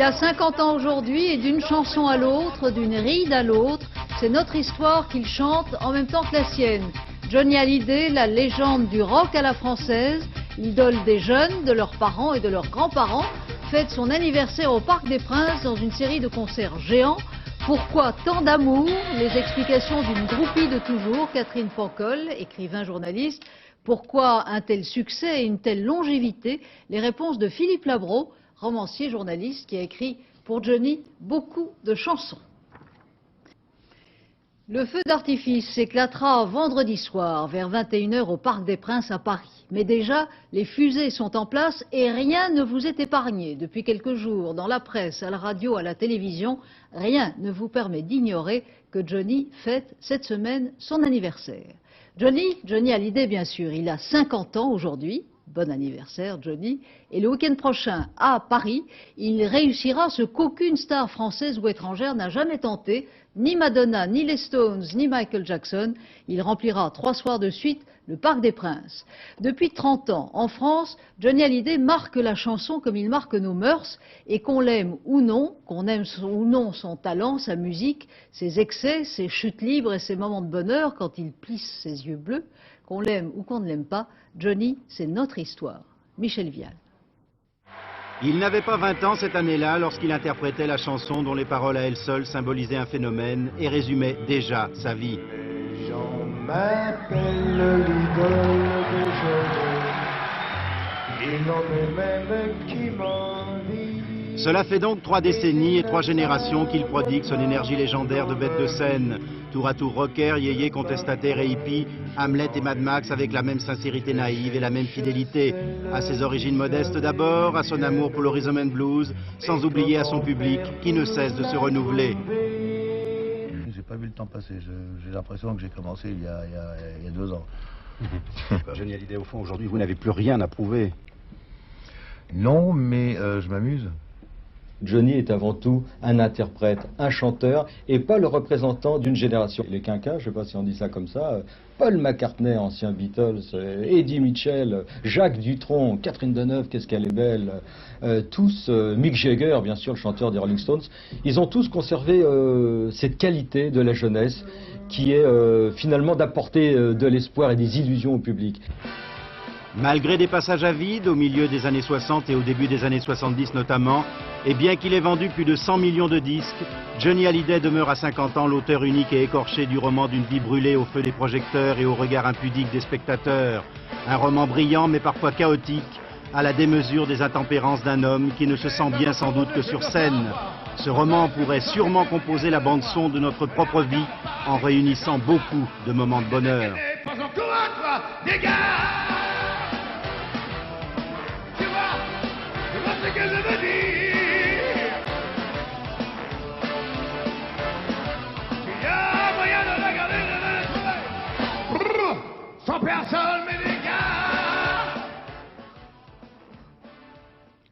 Il a 50 ans aujourd'hui et d'une chanson à l'autre, d'une ride à l'autre, c'est notre histoire qu'il chante en même temps que la sienne. Johnny Hallyday, la légende du rock à la française, idole des jeunes, de leurs parents et de leurs grands-parents, fête son anniversaire au Parc des Princes dans une série de concerts géants. Pourquoi tant d'amour? Les explications d'une groupie de toujours, Catherine Pancol, écrivain journaliste. Pourquoi un tel succès et une telle longévité? Les réponses de Philippe Labro, romancier journaliste qui a écrit pour Johnny beaucoup de chansons. Le feu d'artifice s'éclatera vendredi soir vers 21 h au Parc des Princes à Paris. Mais déjà, les fusées sont en place et rien ne vous est épargné. Depuis quelques jours, dans la presse, à la radio, à la télévision, rien ne vous permet d'ignorer que Johnny fête cette semaine son anniversaire. Johnny Hallyday bien sûr, il a 50 ans aujourd'hui. Bon anniversaire Johnny. Et le week-end prochain, à Paris, il réussira ce qu'aucune star française ou étrangère n'a jamais tenté, ni Madonna, ni les Stones, ni Michael Jackson. Il remplira 3 soirs de suite le Parc des Princes. Depuis 30 ans, en France, Johnny Hallyday marque la chanson comme il marque nos mœurs, et qu'on l'aime ou non, qu'on aime ou non son talent, sa musique, ses excès, ses chutes libres et ses moments de bonheur quand il plisse ses yeux bleus, qu'on l'aime ou qu'on ne l'aime pas, Johnny, c'est notre histoire. Michel Vial. Il n'avait pas 20 ans cette année-là lorsqu'il interprétait la chanson dont les paroles à elles seules symbolisaient un phénomène et résumaient déjà sa vie. Les gens m'appellent l'idole de Johnny. Il n'en est même qui m'envie. Cela fait donc 3 décennies et 3 générations qu'il prodigue son énergie légendaire de bête de scène. Tour à tour rocker, yéyé, contestataire et hippie, Hamlet et Mad Max avec la même sincérité naïve et la même fidélité. À ses origines modestes d'abord, à son amour pour le rhythm and blues, sans oublier à son public qui ne cesse de se renouveler. J'ai pas vu le temps passer, j'ai l'impression que j'ai commencé il y a 2 ans. Johnny Hallyday, au fond, aujourd'hui, vous n'avez plus rien à prouver. Non, mais je m'amuse. Johnny est avant tout un interprète, un chanteur, et pas le représentant d'une génération. Les quinquas, je ne sais pas si on dit ça comme ça, Paul McCartney, ancien Beatles, Eddie Mitchell, Jacques Dutronc, Catherine Deneuve, qu'est-ce qu'elle est belle, tous, Mick Jagger, bien sûr, le chanteur des Rolling Stones, ils ont tous conservé cette qualité de la jeunesse qui est finalement d'apporter de l'espoir et des illusions au public. Malgré des passages à vide au milieu des années 60 et au début des années 70 notamment, et bien qu'il ait vendu plus de 100 millions de disques, Johnny Hallyday demeure à 50 ans l'auteur unique et écorché du roman d'une vie brûlée au feu des projecteurs et au regard impudique des spectateurs. Un roman brillant mais parfois chaotique, à la démesure des intempérances d'un homme qui ne se sent bien sans doute que sur scène. Ce roman pourrait sûrement composer la bande-son de notre propre vie en réunissant beaucoup de moments de bonheur.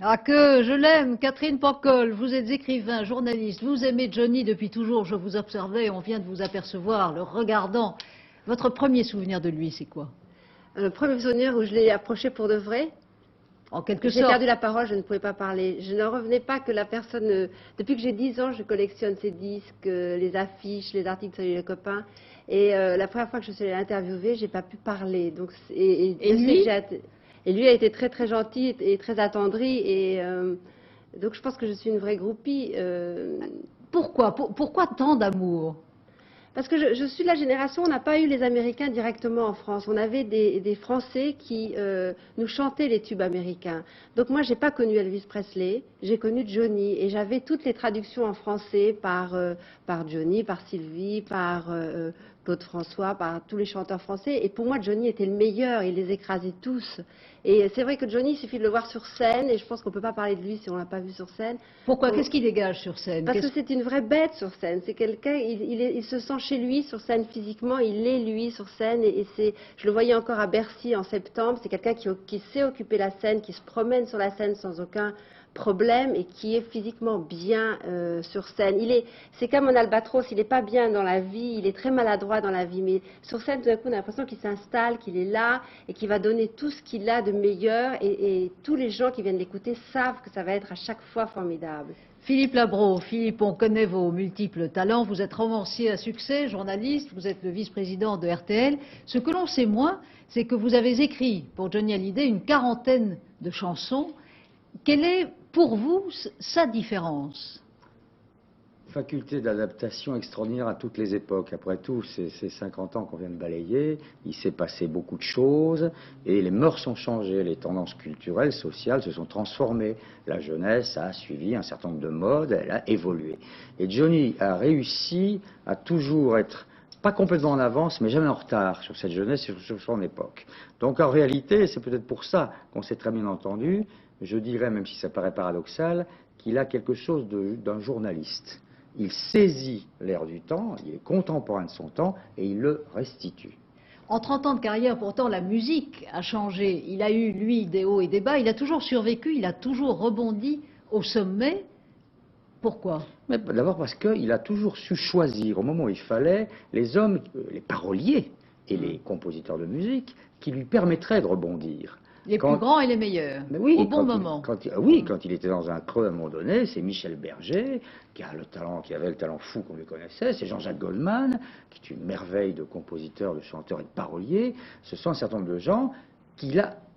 Ah que je l'aime, Catherine Pancol, vous êtes écrivain, journaliste, vous aimez Johnny depuis toujours, je vous observais, on vient de vous apercevoir, le regardant. Votre premier souvenir de lui, c'est quoi? Le premier souvenir où je l'ai approché pour de vrai. En quelque sorte. J'ai perdu la parole, je ne pouvais pas parler. Je ne revenais pas que la personne... Depuis que j'ai 10 ans, je collectionne ses disques, les affiches, les articles sur les copains. Et la première fois que je suis allée l'interviewer, j'ai pas pu parler. Donc, et lui et lui a été très très gentil et très attendri. Et donc je pense que je suis une vraie groupie. Pourquoi tant d'amour? Parce que je suis de la génération, on n'a pas eu les Américains directement en France. On avait des Français qui nous chantaient les tubes américains. Donc moi, j'ai pas connu Elvis Presley, j'ai connu Johnny. Et j'avais toutes les traductions en français par Johnny, par Sylvie, par Claude François, par tous les chanteurs français. Et pour moi, Johnny était le meilleur, il les écrasait tous. Et c'est vrai que Johnny, il suffit de le voir sur scène, et je pense qu'on ne peut pas parler de lui si on ne l'a pas vu sur scène. Pourquoi? Qu'est-ce qu'il dégage sur scène? Parce que c'est une vraie bête sur scène. C'est quelqu'un, il se sent chez lui sur scène physiquement, il est lui sur scène, et je le voyais encore à Bercy en septembre, c'est quelqu'un qui sait occuper la scène, qui se promène sur la scène sans aucun problème et qui est physiquement bien sur scène. C'est comme un albatros, il n'est pas bien dans la vie, il est très maladroit dans la vie, mais sur scène, tout d'un coup, on a l'impression qu'il s'installe, qu'il est là et qu'il va donner tout ce qu'il a de meilleur et tous les gens qui viennent l'écouter savent que ça va être à chaque fois formidable. Philippe Labro, Philippe, on connaît vos multiples talents. Vous êtes romancier à succès, journaliste, vous êtes le vice-président de RTL. Ce que l'on sait moins, c'est que vous avez écrit pour Johnny Hallyday une quarantaine de chansons. Quelle est pour vous sa différence? Faculté d'adaptation extraordinaire à toutes les époques. Après tout, c'est 50 ans qu'on vient de balayer, il s'est passé beaucoup de choses et les mœurs ont changé, les tendances culturelles, sociales se sont transformées. La jeunesse a suivi un certain nombre de modes, elle a évolué. Et Johnny a réussi à toujours être, pas complètement en avance, mais jamais en retard sur cette jeunesse et sur son époque. Donc en réalité, c'est peut-être pour ça qu'on s'est très bien entendu, je dirais, même si ça paraît paradoxal, qu'il a quelque chose d'un journaliste. Il saisit l'air du temps, il est contemporain de son temps et il le restitue. En 30 ans de carrière, pourtant, la musique a changé. Il a eu, lui, des hauts et des bas. Il a toujours survécu, il a toujours rebondi au sommet. Pourquoi? D'abord parce qu'il a toujours su choisir, au moment où il fallait, les hommes, les paroliers et les compositeurs de musique qui lui permettraient de rebondir. Les plus grands et les meilleurs, oui, au bon moment. Quand il était dans un creux à un moment donné, c'est Michel Berger, qui avait le talent fou qu'on lui connaissait, c'est Jean-Jacques Goldman, qui est une merveille de compositeur, de chanteur et de parolier. Ce sont un certain nombre de gens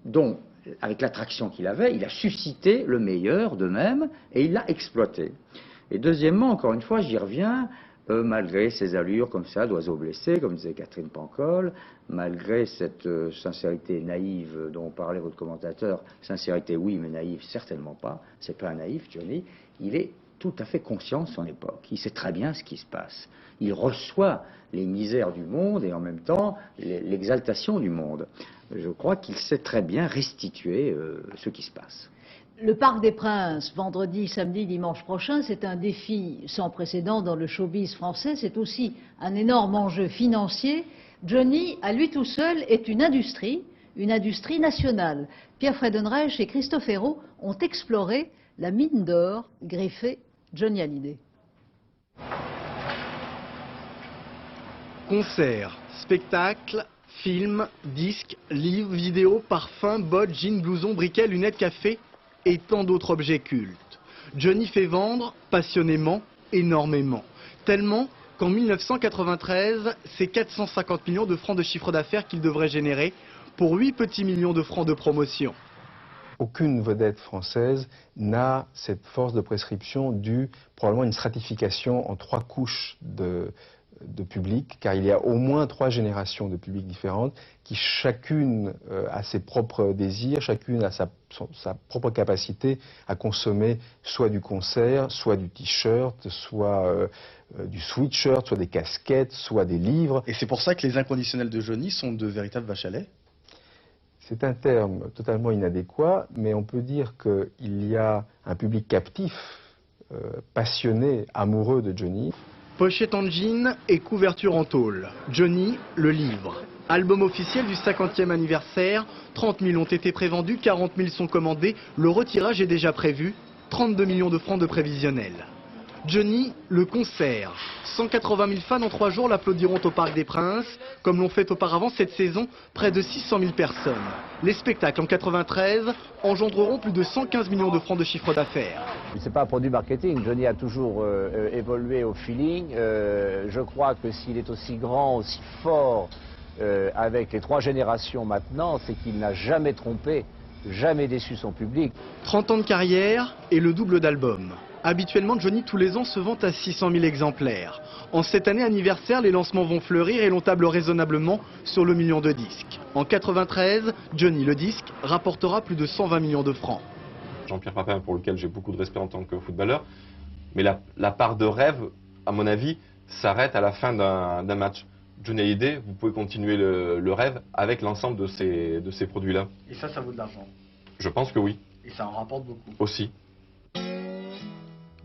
dont, avec l'attraction qu'il avait, il a suscité le meilleur d'eux-mêmes et il l'a exploité. Et deuxièmement, encore une fois, j'y reviens, malgré ses allures comme ça, d'oiseau blessé, comme disait Catherine Pancol, malgré cette sincérité naïve dont parlait votre commentateur, sincérité oui, mais naïve certainement pas, c'est pas un naïf, Johnny, il est tout à fait conscient de son époque, il sait très bien ce qui se passe, il reçoit les misères du monde et en même temps l'exaltation du monde. Je crois qu'il sait très bien restituer ce qui se passe. Le Parc des Princes, vendredi, samedi, dimanche prochain, c'est un défi sans précédent dans le showbiz français. C'est aussi un énorme enjeu financier. Johnny, à lui tout seul, est une industrie nationale. Pierre Fredenreich et Christophe Hérault ont exploré la mine d'or griffée Johnny Hallyday. Concerts, spectacles, films, disques, livres, vidéos, parfums, bottes, jeans, blousons, briquets, lunettes, café et tant d'autres objets cultes. Johnny fait vendre passionnément, énormément. Tellement qu'en 1993, c'est 450 millions de francs de chiffre d'affaires qu'il devrait générer pour 8 petits millions de francs de promotion. Aucune vedette française n'a cette force de prescription due probablement à une stratification en 3 couches de public, car il y a au moins 3 générations de publics différentes qui chacune a ses propres désirs, chacune a sa propre capacité à consommer soit du concert, soit du t-shirt, soit du sweatshirt, soit des casquettes, soit des livres. Et c'est pour ça que les inconditionnels de Johnny sont de véritables vaches à lait? C'est un terme totalement inadéquat, mais on peut dire qu'il y a un public captif, passionné, amoureux de Johnny. Pochette en jean et couverture en tôle. Johnny, le livre. Album officiel du 50e anniversaire. 30 000 ont été prévendus, 40 000 sont commandés. Le retirage est déjà prévu. 32 millions de francs de prévisionnel. Johnny, le concert. 180 000 fans en 3 jours l'applaudiront au Parc des Princes. Comme l'ont fait auparavant cette saison, près de 600 000 personnes. Les spectacles en 93 engendreront plus de 115 millions de francs de chiffre d'affaires. C'est pas un produit marketing. Johnny a toujours évolué au feeling. Je crois que s'il est aussi grand, aussi fort avec les 3 générations maintenant, c'est qu'il n'a jamais trompé, jamais déçu son public. 30 ans de carrière et le double d'albums. Habituellement, Johnny, tous les ans, se vend à 600 000 exemplaires. En cette année anniversaire, les lancements vont fleurir et l'on table raisonnablement sur le million de disques. En 93, Johnny, le disque, rapportera plus de 120 millions de francs. Jean-Pierre Papin, pour lequel j'ai beaucoup de respect en tant que footballeur, mais la part de rêve, à mon avis, s'arrête à la fin d'un match. Johnny Hallyday, vous pouvez continuer le rêve avec l'ensemble de ces produits-là. Et ça vaut de l'argent? Je pense que oui. Et ça en rapporte beaucoup? Aussi.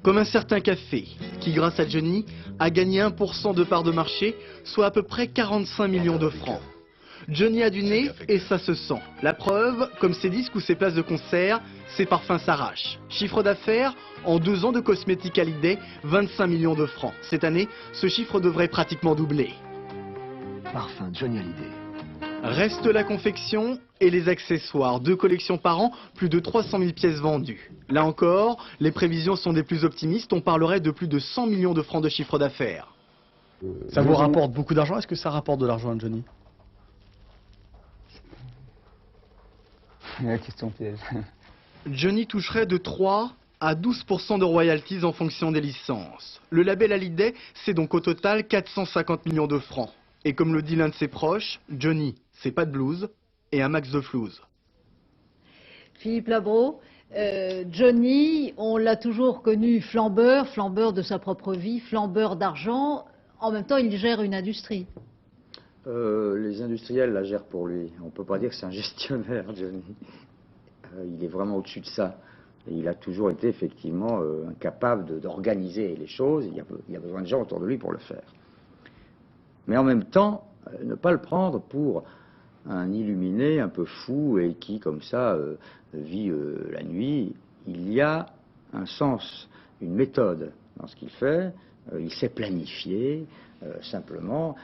Comme un certain café, qui grâce à Johnny a gagné 1% de part de marché, soit à peu près 45 millions de francs. Johnny a du nez et ça se sent. La preuve, comme ses disques ou ses places de concert, ses parfums s'arrachent. Chiffre d'affaires, en 2 ans de cosmétiques Hallyday, 25 millions de francs. Cette année, ce chiffre devrait pratiquement doubler. Parfum Johnny Hallyday. Reste la confection et les accessoires. 2 collections par an, plus de 300 000 pièces vendues. Là encore, les prévisions sont des plus optimistes. On parlerait de plus de 100 millions de francs de chiffre d'affaires. Ça vous rapporte beaucoup d'argent? Est-ce que ça rapporte de l'argent à Johnny? La question piège. Johnny toucherait de 3 à 12% de royalties en fonction des licences. Le label Hallyday, c'est donc au total 450 millions de francs. Et comme le dit l'un de ses proches, Johnny, c'est pas de blues et un max de flouze. Philippe Labro, Johnny, on l'a toujours connu flambeur de sa propre vie, flambeur d'argent. En même temps, il gère une industrie. Les industriels la gèrent pour lui. On ne peut pas dire que c'est un gestionnaire, Johnny. Il est vraiment au-dessus de ça. Et il a toujours été effectivement incapable d'organiser les choses. Il y a besoin de gens autour de lui pour le faire. Mais en même temps, ne pas le prendre pour un illuminé un peu fou et qui, comme ça, vit la nuit. Il y a un sens, une méthode dans ce qu'il fait. Il sait planifier. Simplement,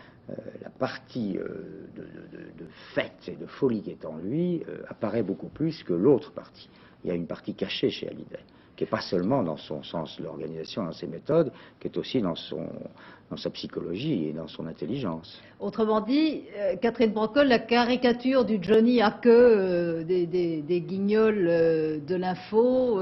la partie de fête et de folie qui est en lui apparaît beaucoup plus que l'autre partie. Il y a une partie cachée chez Hallyday, qui n'est pas seulement dans son sens de l'organisation, dans ses méthodes, qui est aussi dans sa psychologie et dans son intelligence. Autrement dit, Catherine Brocol, la caricature du Johnny à queue des guignols de l'info,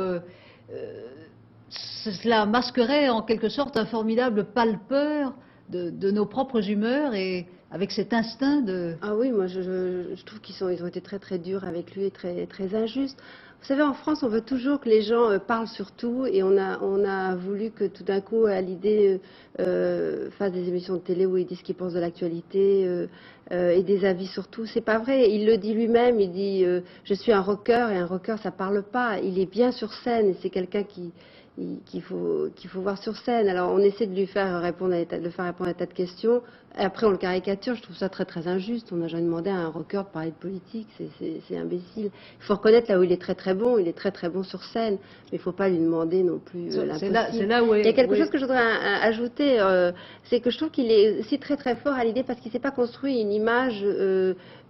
cela masquerait en quelque sorte un formidable palpeur de nos propres humeurs et avec cet instinct de... Ah oui, moi je trouve qu'ils ont été très très durs avec lui et très, très injustes. Vous savez, en France, on veut toujours que les gens parlent sur tout et on a voulu que tout d'un coup, Hallyday fasse des émissions de télé où il dit ce qu'il pense de l'actualité et des avis sur tout. C'est pas vrai. Il le dit lui-même. Il dit je suis un rocker et un rocker ça parle pas. Il est bien sur scène et c'est quelqu'un qu'il faut voir sur scène. Alors on essaie de lui faire répondre à des tas de questions. Et après on le caricature, je trouve ça très très injuste. On n'a jamais demandé à un rocker de parler de politique, c'est imbécile. Il faut reconnaître là où il est très très bon, il est très très bon sur scène, mais il ne faut pas lui demander non plus l'impossible. C'est là où il y a quelque chose que je voudrais ajouter, c'est que je trouve qu'il est aussi très très fort à l'idée parce qu'il ne s'est pas construit une image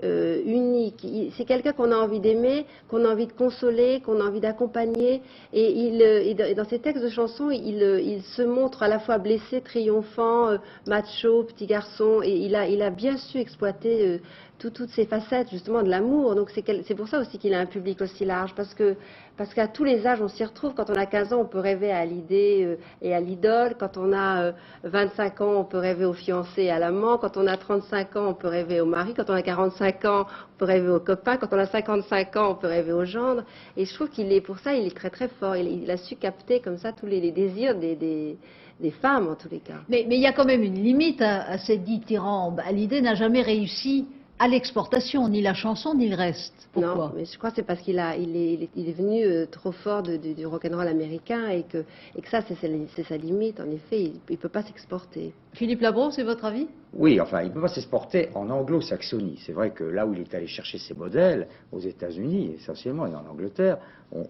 unique. C'est quelqu'un qu'on a envie d'aimer, qu'on a envie de consoler, qu'on a envie d'accompagner et dans ses textes de chansons, il se montre à la fois blessé, triomphant, macho, petit garçon, et il a bien su exploiter toutes ces facettes justement de l'amour. Donc c'est pour ça aussi qu'il a un public aussi large, parce qu'à tous les âges on s'y retrouve. Quand on a 15 ans on peut rêver à Hallyday et à l'idole, quand on a 25 ans on peut rêver au fiancé et à l'amant, quand on a 35 ans on peut rêver au mari, quand on a 45 ans on peut rêver au copain, quand on a 55 ans on peut rêver au gendre. Et je trouve pour ça il est très très fort, il a su capter comme ça tous les désirs des femmes en tous les cas. Mais il y a quand même une limite à ces dithyrambies. Hallyday n'a jamais réussi à l'exportation, ni la chanson, ni le reste. Pourquoi? Non, mais je crois que c'est parce qu'il est venu trop fort du rock'n'roll américain et que ça, c'est sa limite. En effet, il ne peut pas s'exporter. Philippe Labro, c'est votre avis? Oui, enfin, il ne peut pas s'exporter en anglo-saxonie. C'est vrai que là où il est allé chercher ses modèles, aux États-Unis essentiellement et en Angleterre,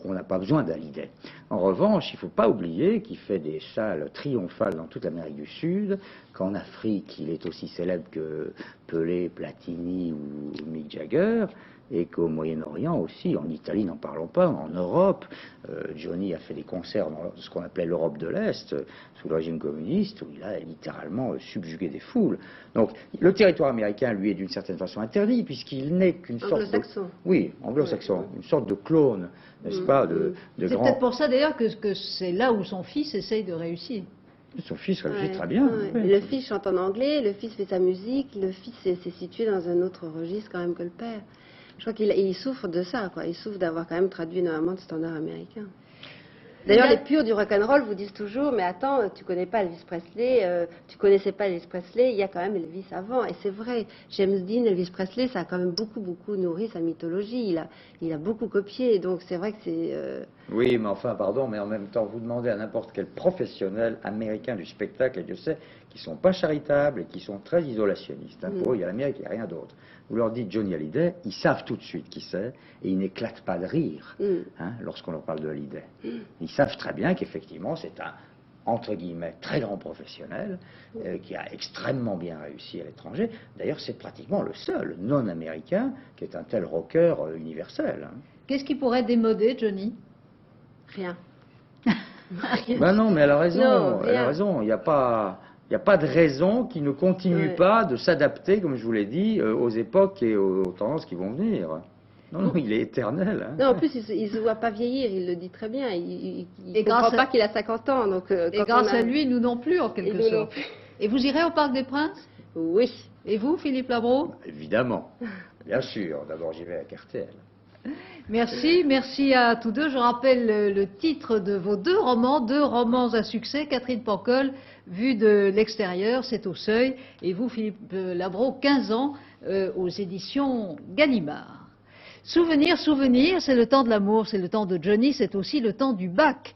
on n'a pas besoin d'Hallyday. En revanche, il ne faut pas oublier qu'il fait des salles triomphales dans toute l'Amérique du Sud, qu'en Afrique, il est aussi célèbre que Pelé, Platini ou Mick Jagger, et qu'au Moyen-Orient aussi, en Italie, n'en parlons pas, en Europe, Johnny a fait des concerts dans ce qu'on appelait l'Europe de l'Est, sous le régime communiste, où il a littéralement subjugué des foules. Donc, le territoire américain, lui, est d'une certaine façon interdit, puisqu'il n'est qu'une sorte de... Anglo-saxon. Oui, anglo-saxon, une sorte de clone, n'est-ce pas, de C'est grand... peut-être pour ça d'ailleurs que c'est là où son fils essaye de réussir. Son fils réussit très bien. Ouais. Le fils chante en anglais, le fils fait sa musique, le fils s'est situé dans un autre registre quand même que le père. Je crois qu'il souffre de ça, quoi. Il souffre d'avoir quand même traduit énormément de standards américains. D'ailleurs, les purs du rock'n'roll vous disent toujours, mais attends, tu connais pas Elvis Presley, tu connaissais pas Elvis Presley, il y a quand même Elvis avant. Et c'est vrai, James Dean, Elvis Presley, ça a quand même beaucoup nourri sa mythologie. Il a beaucoup copié, donc c'est vrai que c'est... Oui, mais enfin, pardon, mais en même temps, vous demandez à n'importe quel professionnel américain du spectacle, et Dieu sait, qui sont pas charitables et qui sont très isolationnistes. Pour eux, il y a l'Amérique, il n'y a rien d'autre. vous leur dites Johnny Hallyday, ils savent tout de suite qui c'est, et ils n'éclatent pas de rire lorsqu'on leur parle de Hallyday. Ils savent très bien qu'effectivement c'est un, entre guillemets, très grand professionnel, qui a extrêmement bien réussi à l'étranger. D'ailleurs, c'est pratiquement le seul non-américain qui est un tel rocker universel. Qu'est-ce qui pourrait démoder Johnny? Rien. Ben non, mais elle a raison. Non, elle a raison. Il n'y a pas de raison qui ne continue pas de s'adapter, comme je vous l'ai dit, aux époques et aux tendances qui vont venir. Non, non, il est éternel. Hein. Non, en plus, il ne se voit pas vieillir, il le dit très bien. Il ne comprend pas qu'il a 50 ans. Donc, et grâce à lui, nous non plus, en quelque sorte. Et vous irez au Parc des Princes? Oui. Et vous, Philippe Labro? Évidemment. Bien sûr. D'abord, j'y vais avec RTL. Merci, merci à tous deux. Je rappelle le titre de vos deux romans à succès. Catherine Pancol, Vue de l'extérieur, c'est au Seuil. Et vous, Philippe Labro, 15 ans, aux éditions Gallimard. Souvenir, souvenir, c'est le temps de l'amour, c'est le temps de Johnny, c'est aussi le temps du bac.